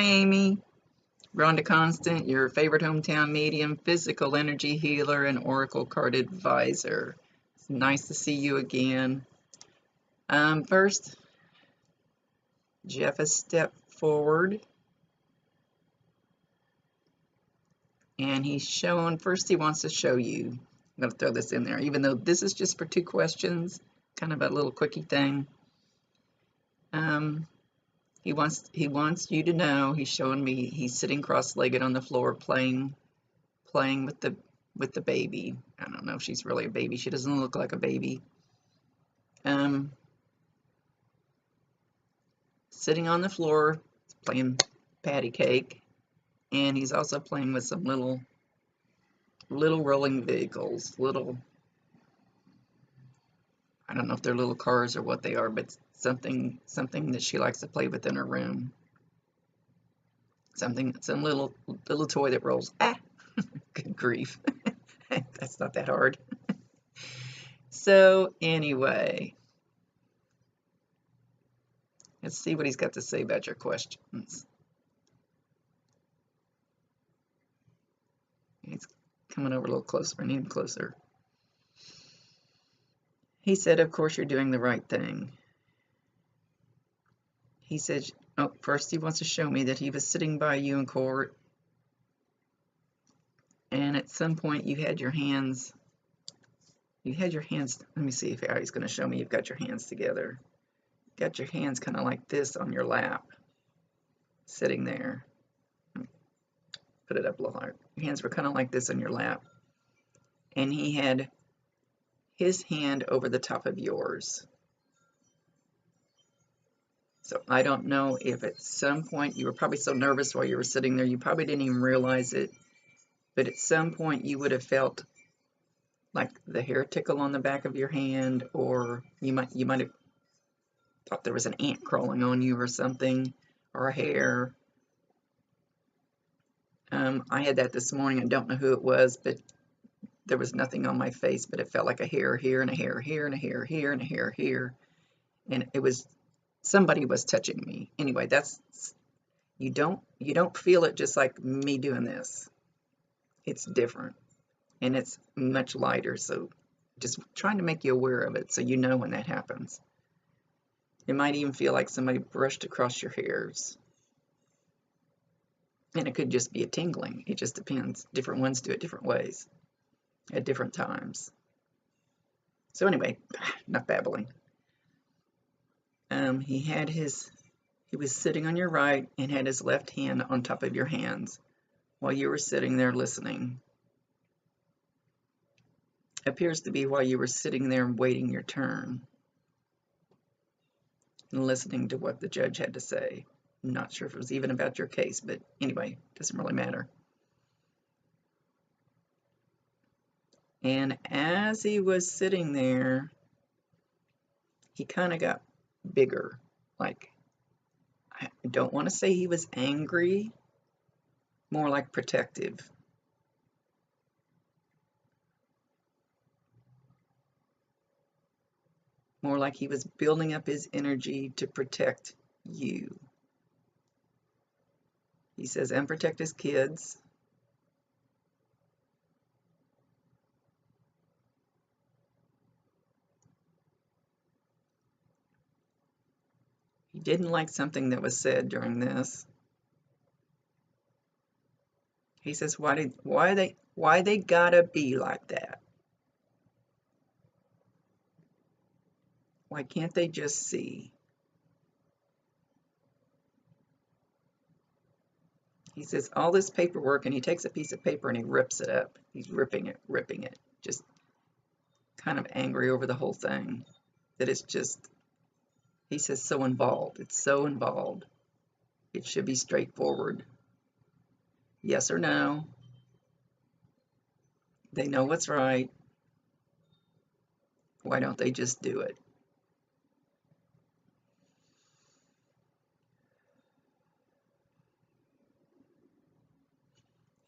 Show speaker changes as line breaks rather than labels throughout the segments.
Hi, Amy. Rhonda Constant, your favorite hometown medium, physical energy healer, and oracle card advisor. It's nice to see you again. First, Jeff has stepped forward, and he's shown. First, he wants to show you. I'm going to throw this in there, even though this is just for 2 questions, kind of a little quickie thing. He wants you to know. He's showing me. He's sitting cross-legged on the floor, playing with the baby. I don't know if she's really a baby. She doesn't look like a baby. Sitting on the floor, playing patty cake, and he's also playing with some little rolling vehicles. I don't know if they're little cars or what they are, but something that she likes to play with in her room. Some little toy that rolls. Ah, good grief. That's not that hard. So anyway, let's see what he's got to say about your questions. He's coming over a little closer. I need him closer. He said, of course, you're doing the right thing. He said, oh, first he wants to show me that he was sitting by you in court, and at some point you had your hands, let me see if he's going to show me you've got your hands together. You've got your hands kind of like this on your lap, sitting there. Put it up a little higher. Your hands were kind of like this on your lap, and he had his hand over the top of yours. So I don't know if at some point you were probably so nervous while you were sitting there, you probably didn't even realize it, but at some point you would have felt like the hair tickle on the back of your hand, or you might have thought there was an ant crawling on you or something, or a hair. I had that this morning. I don't know who it was, but there was nothing on my face, but it felt like a hair here and a hair here and a hair here and a hair here, and it was somebody was touching me. Anyway, that's you don't feel it just like me doing this. It's different, and it's much lighter. So just trying to make you aware of it so you know when that happens. It might even feel like somebody brushed across your hairs. And it could just be a tingling. It just depends. Different ones do it different ways at different times. So anyway, enough babbling. He was sitting on your right and had his left hand on top of your hands while you were sitting there listening. Appears to be while you were sitting there waiting your turn and listening to what the judge had to say. I'm not sure if it was even about your case, but anyway, doesn't really matter. And as he was sitting there, he kind of got bigger. Like, I don't want to say he was angry, more like protective. More like he was building up his energy to protect you. He says, and protect his kids. He didn't like something that was said during this. He says, why they gotta be like that? Why can't they just see? He says all this paperwork, and he takes a piece of paper and he rips it up. He's ripping it, just kind of angry over the whole thing. That it's just, he says, so involved. It's so involved. It should be straightforward. Yes or no. They know what's right. Why don't they just do it?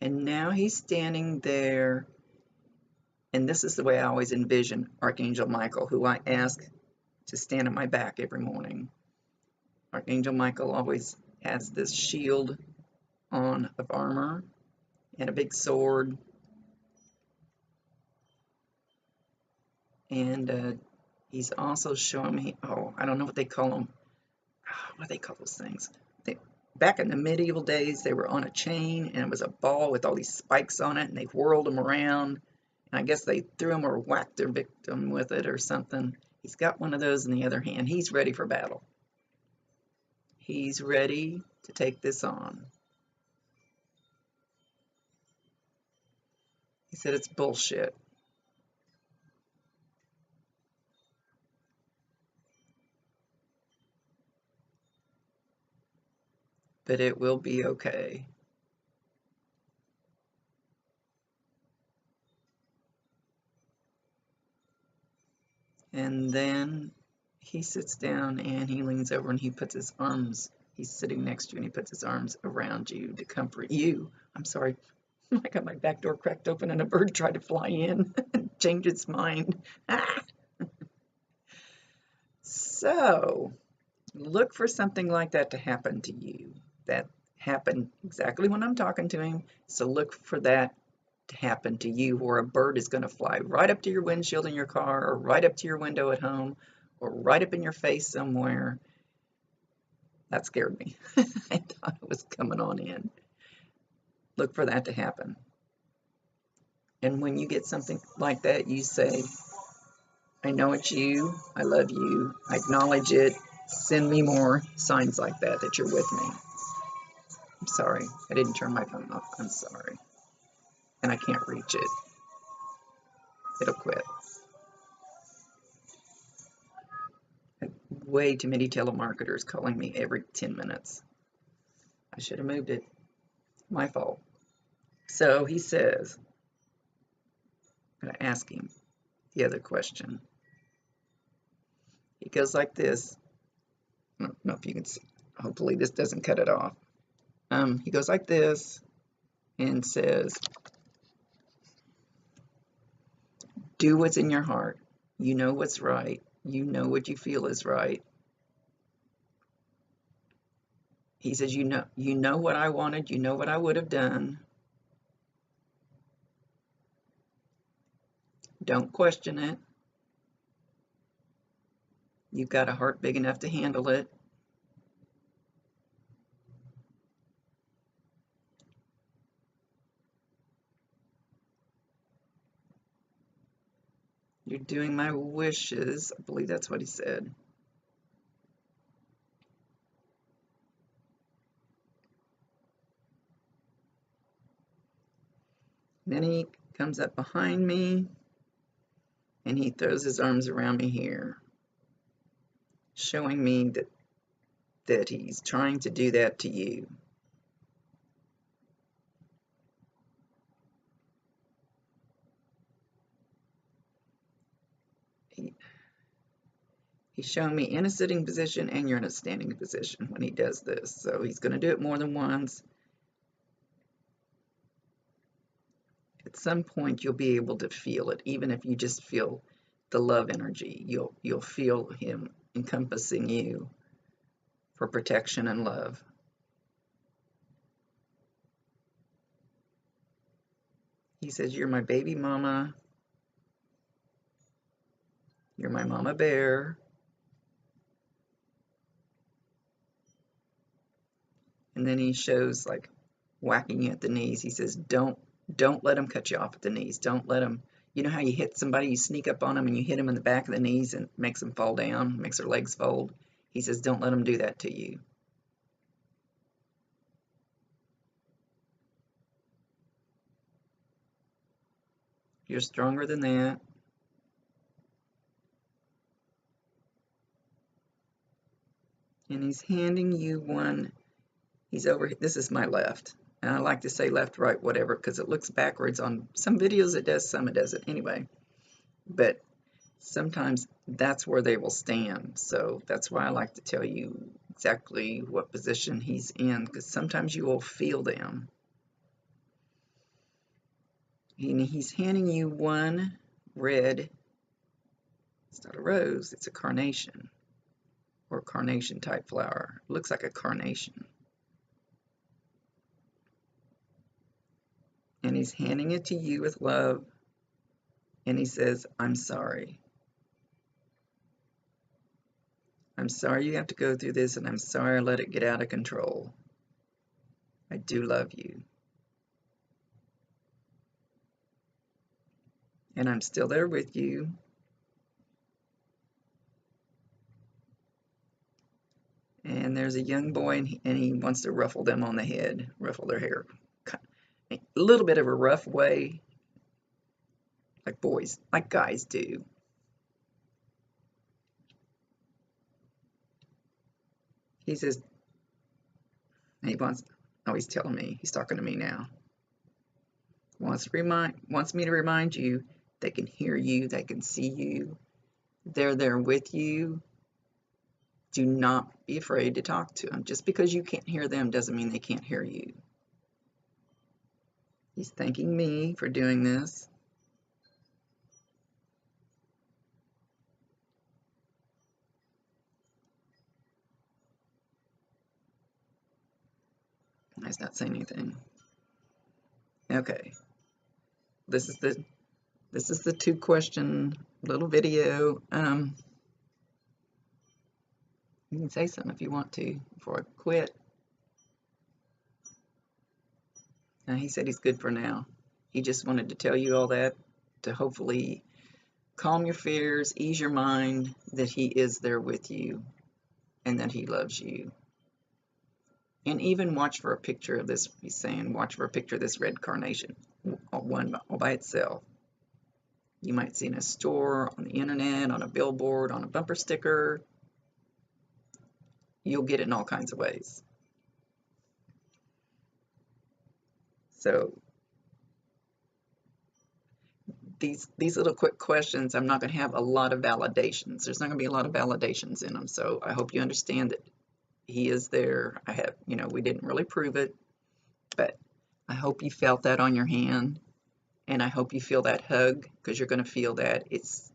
And now he's standing there, and this is the way I always envision Archangel Michael, who I ask to stand at my back every morning. Archangel Michael always has this shield on of armor and a big sword, and he's also showing me, oh, I don't know what they call them. What do they call those things? Back in the medieval days, they were on a chain, and it was a ball with all these spikes on it, and they whirled them around, and I guess they threw them or whacked their victim with it or something. He's got one of those in the other hand. He's ready for battle. He's ready to take this on. He said it's bullshit. But it will be okay. And then he sits down and he leans over and he puts his arms, he's sitting next to you and he puts his arms around you to comfort you. I'm sorry, I got my back door cracked open and a bird tried to fly in and change its mind. So, look for something like that to happen to you. That happened exactly when I'm talking to him. So look for that to happen to you, where a bird is going to fly right up to your windshield in your car, or right up to your window at home, or right up in your face somewhere. That scared me. I thought it was coming on in. Look for that to happen. And when you get something like that, you say, I know it's you, I love you, I acknowledge it, send me more signs like that, that you're with me. I'm sorry, I didn't turn my phone off, I'm sorry. And I can't reach it. It'll quit. Way too many telemarketers calling me every 10 minutes. I should have moved it. My fault. So he says, I'm going to ask him the other question. He goes like this. I don't know if you can see. Hopefully this doesn't cut it off. He goes like this and says, do what's in your heart. You know what's right. You know what you feel is right. He says, you know what I wanted. You know what I would have done. Don't question it. You've got a heart big enough to handle it. You're doing my wishes. I believe that's what he said. Then he comes up behind me and he throws his arms around me here, showing me that he's trying to do that to you. He's showing me in a sitting position and you're in a standing position when he does this. So he's going to do it more than once. At some point you'll be able to feel it, even if you just feel the love energy. You'll feel him encompassing you for protection and love. He says, you're my baby mama. You're my mama bear. And then he shows like whacking you at the knees. He says, don't let him cut you off at the knees. Don't let him, you know how you hit somebody, you sneak up on them and you hit them in the back of the knees and it makes them fall down, makes their legs fold. He says, don't let him do that to you. You're stronger than that. And he's handing you one. He's over, this is my left. And I like to say left, right, whatever, because it looks backwards. On some videos it does, some it doesn't. Anyway, but sometimes that's where they will stand. So that's why I like to tell you exactly what position he's in, because sometimes you will feel them. And he's handing you one red, it's not a rose, it's a carnation, or carnation type flower. It looks like a carnation. And he's handing it to you with love. And he says, I'm sorry. I'm sorry you have to go through this, and I'm sorry I let it get out of control. I do love you. And I'm still there with you. And there's a young boy, and he wants to ruffle them on the head, ruffle their hair. A little bit of a rough way, like guys do. He says, he's telling me, he's talking to me now. Wants me to remind you, they can hear you, they can see you, they're there with you. Do not be afraid to talk to them. Just because you can't hear them doesn't mean they can't hear you. He's thanking me for doing this. He's not saying anything. Okay. This is the 2-question little video. You can say something if you want to before I quit. He said he's good for now. He just wanted to tell you all that to hopefully calm your fears, ease your mind that he is there with you and that he loves you. And even watch for a picture of this. He's saying watch for a picture of this red carnation, one all by itself. You might see in a store, on the internet, on a billboard, on a bumper sticker. You'll get it in all kinds of ways. So these little quick questions, I'm not going to have a lot of validations. There's not going to be a lot of validations in them. So I hope you understand that he is there. We didn't really prove it, but I hope you felt that on your hand, and I hope you feel that hug, because you're going to feel that. It's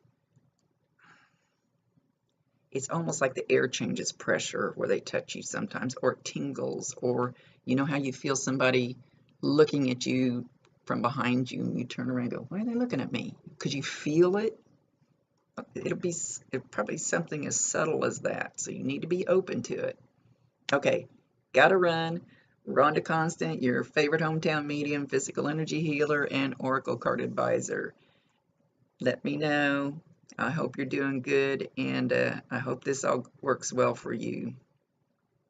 almost like the air changes pressure where they touch you sometimes, or it tingles, or you know how you feel somebody looking at you from behind you and you turn around and go, why are they looking at me? Because you feel it. It'll probably something as subtle as that, so you need to be open to it. Okay, gotta run. Rhonda Constant, your favorite hometown medium, physical energy healer, and oracle card advisor. Let me know. I hope you're doing good, and I hope this all works well for you.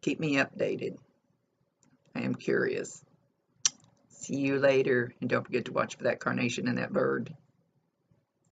Keep me updated. I am curious. See you later, and don't forget to watch for that carnation and that bird.